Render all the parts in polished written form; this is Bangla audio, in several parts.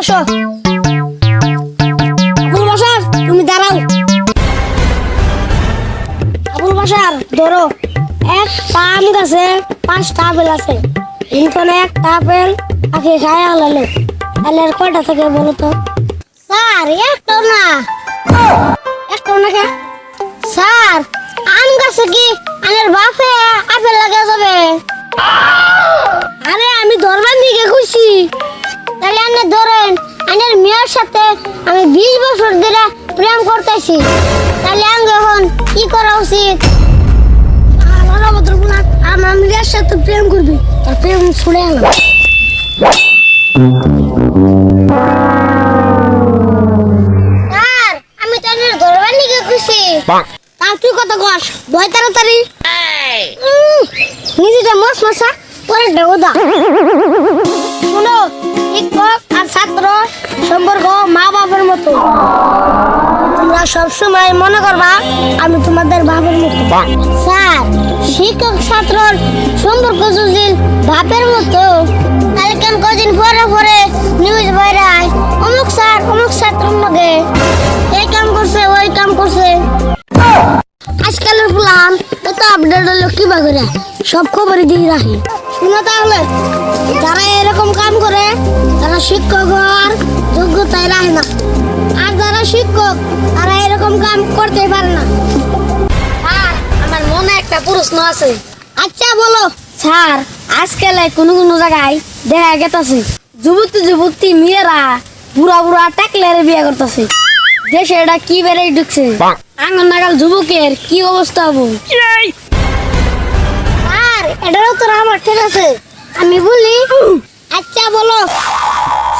বসো। আবুল বাশার তুমি দাঁড়াও। আবুল বাশার ধরো, একটা আম গাছে 5টা আপেল আছে, কিন্তু একটা আপেল আগে খায় আলালে, তাহলে আর কয়টা থাকে বলো তো? স্যার একটাও না। একটাও না কে? স্যার আম গাছে কি আমার বাপে আপেল লাগা যাবে? আরে আমি ধরবার দিকে খুশি। তাহলে আপনি ধরেন, আমার মেয়ের সাথে আমি 20 বছর ধরে প্রেম করতেছি, তাহলে আমি এখন কি করা উচিত? আমার মেয়ের সাথে প্রেম করবি, তার প্রেম ছুড়ে এলাম। স্যার আমি তো আমার ধরবার দিকে খুশি। তাও তুই কত কস? ভয় তাড়াতাড়ি নিজেটা মশ মশা পরে দেওদা। শুনো, শিক্ষক আর ছাত্র সম্পর্ক মা বাবার মতো। তোমরা সবসময় মনে করবা আমি তোমাদের বাবার মতো। স্যার শিক্ষক ছাত্রর সম্পর্ক যদি বাপের মতো, তাহলে কেন কদিন পরে পরে নিউজ বাইরায় অমুক স্যার অমুক ছাত্রর মধ্যে এই কাম করছে ওই কাম করছে। আজকালের প্ল্যান এত আপডেট হলো কিভাবে করে সব খবরই দিয়ে রাখি। শুনো তাহলে, যারা এরকম কাম করে তারা শিক্ষক হওয়ার যোগ্যতায় রাখে না, আর যারা শিক্ষক তারা এরকম কাম করতে পারে না। স্যার আমার মনে একটা প্রশ্ন আছে। আচ্ছা বলো। স্যার আজকাল কোনো কোনো জায়গায় দেখা গেছে যুবতী যুবতী মেয়েরা বুড়া বুড়া টাকলারে বিয়ে করতেছে। দেশে এটা কি বেড়ে ঢুকছে, আঙ্গন নাগাল যুবকের কি অবস্থা হবো? আর এটাও তো আমার ঠিক আছে, আমি বলি। আচ্ছা বলো।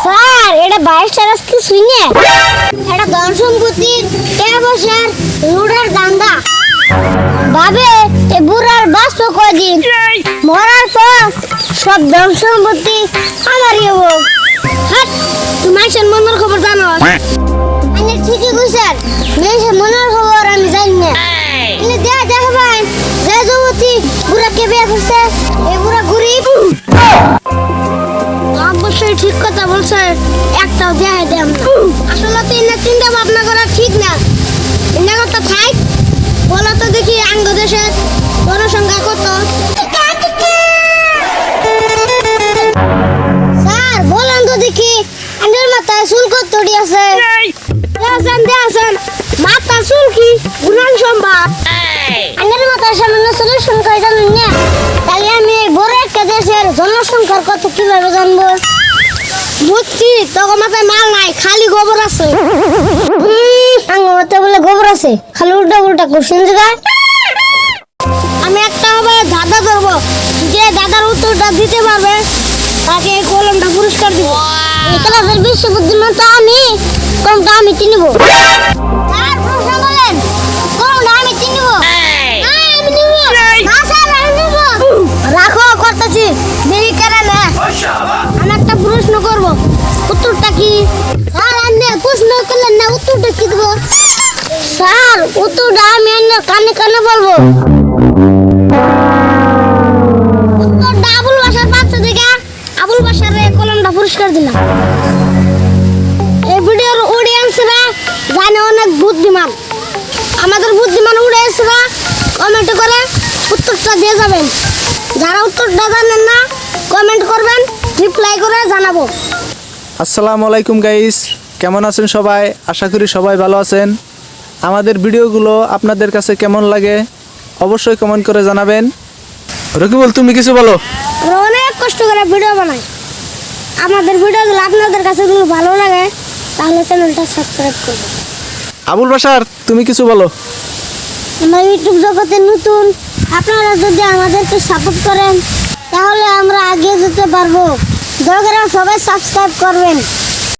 স্যার এটা 22টা রাস্তা শুনে এটা ধন সম্পত্তির বছর রুডার দান্দা ভাবে এ বুড়ার বাঁচব কয়দিন, মরার পর সব ধন সম্পত্তি আমারই হবো। হাট, তুমি আসেন মনের খবর জানো? আমি ঠিকই বুঝছেন, মেয়ের মনের খবর আমি জানি না। দেখা ভাই যে যুবতী বুড়াকে বিয়ে করছে এই বুড়া গরিব। অবশ্যই ঠিক কথা বলছে, একটাও দেয় দেন। আসলে তো এনে চিন্তা ভাবনা করা ঠিক না। এনে কথা থাক, বলো তো দেখি আঙ্গ দেশের জনসংখ্যা কত? স্যার বলেন তো দেখি, আঙ্গের মাথায় চুল কত আছে? দেখাছেন মাথা চুল কি গুণান সম্ভব? আঙ্গের মাথায় সামান্য চুলের সংখ্যা জানেন না, তাহলে আমি বড় একটা দেশের জনসংখ্যার কত কিভাবে জানবো? বুঝছি, তোর মাথায় মাল নাই, খালি গোবর আছে। আঙ্গুর মাথায় বলে গোবর আছে, খালি উল্টা উল্টা কোশ্চেন জায়গায়। আমি একটা হবে দাদা ধরবো, যে দাদার উত্তরটা দিতে পারবে তাকে এই কলমটা পুরস্কার দিব। এই ক্লাসের বিশ্ব বুদ্ধিমান তো আমি, কলমটা আমি চিনব। স্যার প্রশ্ন বলেন, কলমটা আমি চিনব। আমি নিব না স্যার, আমি নিব। রাখো করতেছি, দেরি করে না। আমি একটা প্রশ্ন করব, উত্তরটা কি? স্যার আপনি প্রশ্ন করলেন না, উত্তরটা কি দেব? স্যার উত্তরটা আমি কানে কানে বলবো। উত্তরটা আবুল বাশার পাচ্ছে থেকে আবুল বাশার কলমটা পুরস্কার দিলাম। এই ভিডিওর অডিয়েন্সরা জানে অনেক বুদ্ধিমান, আমাদের বুদ্ধিমান অডিয়েন্সরা কমেন্ট করে উত্তরটা দিয়ে যাবেন। যারা উত্তরটা জানেন না কমেন্ট করবেন, রিপ্লাই করে জানাবো। আসসালামু আলাইকুম গাইস, কেমন আছেন সবাই? আশা করি সবাই ভালো আছেন। আমাদের ভিডিওগুলো আপনাদের কাছে কেমন লাগে অবশ্যই কমেন্ট করে জানাবেন। রকিবুল তুমি কিছু বলো। আমরা অনেক কষ্ট করে ভিডিও বানাই, আমাদের ভিডিওগুলো আপনাদের কাছে যদি ভালো লাগে তাহলে চ্যানেলটা সাবস্ক্রাইব করবেন। আবুল বাশার তুমি কিছু বলো। আমরা ইউটিউব জগতে নতুন, আপনারা যদি আমাদেরকে সাপোর্ট করেন তাহলে আমরা এগিয়ে যেতে পারবো। দয়া করে সবাই সাবস্ক্রাইব করবেন।